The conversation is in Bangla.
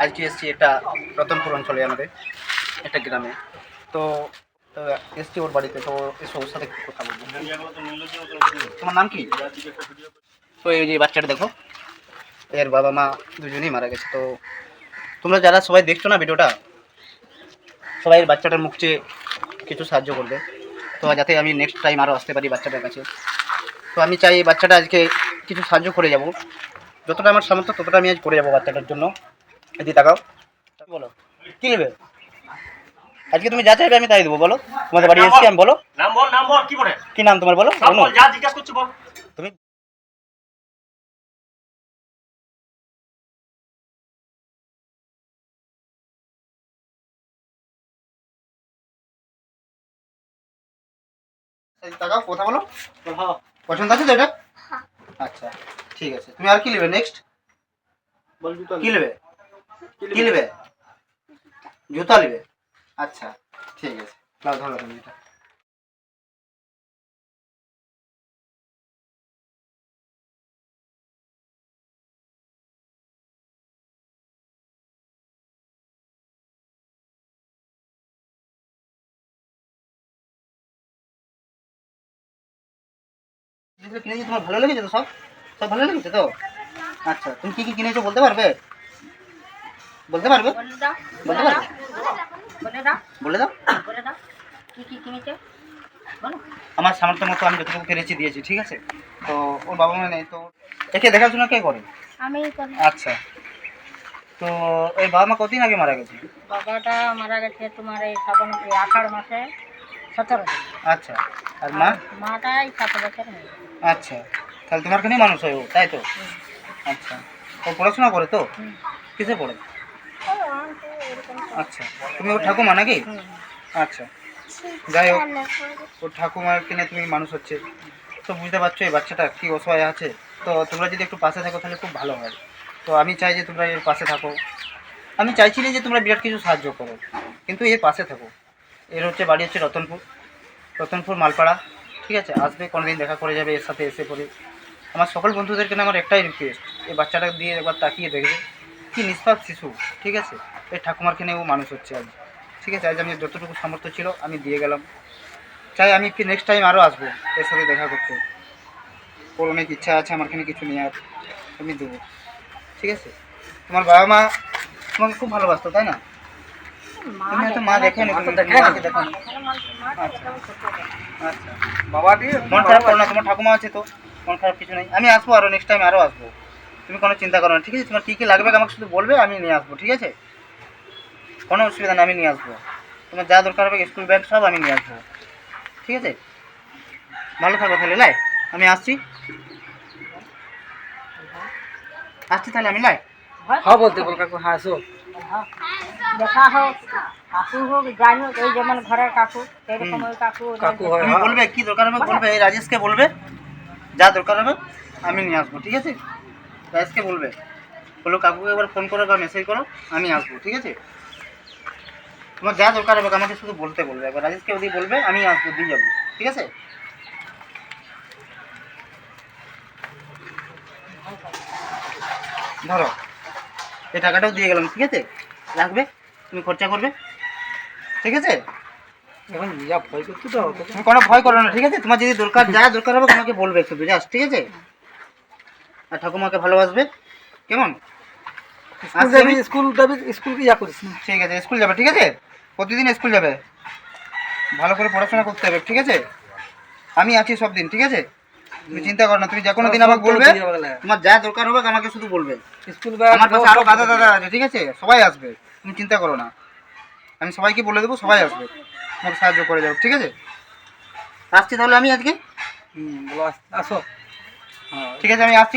আজকে এসেছি একটা রতনপুর অঞ্চলে আমাদের একটা গ্রামে। তো তো এসছি ওর বাড়িতে। তো এসে ওর সাথে একটু কথা বলবো। তোমার নাম কি? তো এই যে বাচ্চাটা দেখো, এর বাবা মা দুজনেই মারা গেছে। তো তোমরা যারা সবাই দেখছো না ভিডিওটা, সবাই এর বাচ্চাটার মুখ চেয়ে কিছু সাহায্য করবে, তো যাতে আমি নেক্সট টাইম আরও আসতে পারি বাচ্চাটার কাছে। তো আমি চাই এই বাচ্চাটা আজকে কিছু সাহায্য করে যাব, যতটা আমার সামর্থ্য ততটা আমি আজ করে যাবো বাচ্চাটার জন্য। যদি তাকাও, বলো কী নেবে? আজকে তুমি যা চাইবে আমি তাই দেবো। বলো, তোমাদের বাড়ি এসেছি আমি। বলো নাম বল, নাম বল, কি বলে? কি নাম তোমার? বলো সব বল, যা জিজ্ঞাসা করছো বল। তুমি। তাকাও, কথা বলো। হ্যাঁ, পছন্দ আছে তো এটা? আচ্ছা, ঠিক আছে। তুমি আর কি নেবে নেক্সট? বল জুতো কি নেবে? কি নেবে? জুতা নেবে? আচ্ছা, ঠিক আছে। নাও ধরো তুমি এটা। যেগুলো কিনেছি তোমার ভালো লেগেছে তো? সব সব ভালো লেগেছে তো? আচ্ছা, তুমি কি কি কিনেছো বলতে পারবে? বলতে পারবে? বলতে পারবে? বলে দাও। আমার সামর্থ্য মতো আমি যতটুকু পেরেছি দিয়েছি, ঠিক আছে? তো ওর বাবা মা নেই, তো একে দেখাশোনা কে করে? আমি করি। আচ্ছা, তো ওই বাবা মা কতদিন আগে মারা গেছে? বাবাটা মারা গেছে তোমার এই শ্রাবণ আষাঢ় মাসে 17 দিন। আচ্ছা, আর মা? মাটাই 7 বছর হয়ে গেছে। আচ্ছা, তাহলে তোমার কাছেই মানুষ হয় ও, তাই তো? আচ্ছা, ও পড়াশোনা করে তো? কিসে পড়ে? আচ্ছা, তুমি ওর ঠাকুমা নাকি? আচ্ছা, যাই হোক, ওর ঠাকুমার কিনে তুমি মানুষ হচ্ছে, তো বুঝতে পারছো এই বাচ্চাটা কী অসহায় আছে। তো তোমরা যদি একটু পাশে থাকো তাহলে খুব ভালো হয়। তো আমি চাই যে তোমরা এর পাশে থাকো। আমি চাইছি না যে তোমরা বিরাট কিছু সাহায্য করো, কিন্তু এর পাশে থাকো। এর হচ্ছে বাড়ি হচ্ছে রতনপুর, রতনপুর মালপাড়া, ঠিক আছে? আসবে, কোনোদিন দেখা করে যাবে এর সাথে এসে পড়ে। আমার সকল বন্ধুদেরকে না আমার একটাই রিকোয়েস্ট, এই বাচ্চাটা দিয়ে একবার তাকিয়ে দেখবে, কি নিষ্পাপ শিশু, ঠিক আছে? এই ঠাকুমার কিনে ও মানুষ হচ্ছে আজ, ঠিক আছে? আজ আমি যতটুকু সামর্থ্য ছিল আমি দিয়ে গেলাম। চাই আমি কি নেক্সট টাইম আরও আসবো এর সাথে দেখা করতে। ওর অনেক ইচ্ছা আছে আমার এখানে কিছু নেওয়ার, আমি দেবো, ঠিক আছে? তোমার বাবা মা তোমাকে খুব ভালোবাসতো, তাই না? তুমি হয়তো মা দেখেনি, তুমি মাকে দেখোনি। আচ্ছা, আচ্ছা, বাবা দিয়ে মন খারাপ করো না, তোমার ঠাকুমা আছে তো, মন খারাপ কিছু নেই। আমি আসবো আরও, নেক্সট টাইম আরও আসবো। তুমি কোনো চিন্তা করো না, ঠিক আছে? তোমার কী কী লাগবে আমাকে শুধু বলবে, আমি নিয়ে আসবো, ঠিক আছে? কোনো অসুবিধা নেই, আমি নিয়ে আসবো। তোমার যা দরকার হবে স্কুল ব্যাগ সব আমি নিয়ে আসবো, ঠিক আছে? ভালো থাকো তাহলে, লাই আমি আসছি। আসছি তাহলে আমি, লাই। হ্যাঁ বলতে বল কাকু, হ্যাঁ আসো। দেখা হোক, কাকু হোক, যাই হোক, এই যেমন ঘরের কাকু সেরকম ওই কাকু কাকু হয়, তুমি বলবে কি দরকার হবে বলবে, এই রাজেশকে বলবে যা দরকার হবে আমি নিয়ে আসবো, ঠিক আছে? রাজেশকে বলবে, বলো কাকুকে একবার ফোন করো বা মেসেজ করো, আমি আসবো, ঠিক আছে? তোমার যা দরকার হবে আমাকে শুধু বলতে বলবে, একবার রাজেশকে যদি বলবে আমি আসবো, দিয়ে যাবো, ঠিক আছে? ধরো, এই টাকাটাও দিয়ে গেলাম, ঠিক আছে? রাখবে, তুমি খরচা করবে, ঠিক আছে? এখন যা ভয় করছো তো তুমি কোনো ভয় করো না, ঠিক আছে? তোমার যদি দরকার যা দরকার হবে আমাকে বলবে শুধু, জাস্ট, ঠিক আছে? আর ঠাকুমাকে ভালোবাসবে, কেমন? স্কুল যাবি, স্কুল যাবি, স্কুল কি যা করিস না? ঠিক আছে, স্কুল যাবে, ঠিক আছে? প্রতিদিন স্কুল যাবে, ভালো করে পড়াশোনা করতে হবে, ঠিক আছে? আমি আছি সব দিন, ঠিক আছে? তুমি চিন্তা করো না, তুমি যে কোনো দিন আমাকে বলবে, তোমার যা দরকার হবে আমাকে শুধু বলবে। স্কুল ব্যাগ আমার কাছে আরও দাদা দাদা আছে, ঠিক আছে? সবাই আসবে, তুমি চিন্তা করো না, আমি সবাইকে বলে দেবো, সবাই আসবে, তোমাকে সাহায্য করে যাবো, ঠিক আছে? আসছি তাহলে আমি আজকে, বলো আসো। ঠিক আছে, আমি আসছি।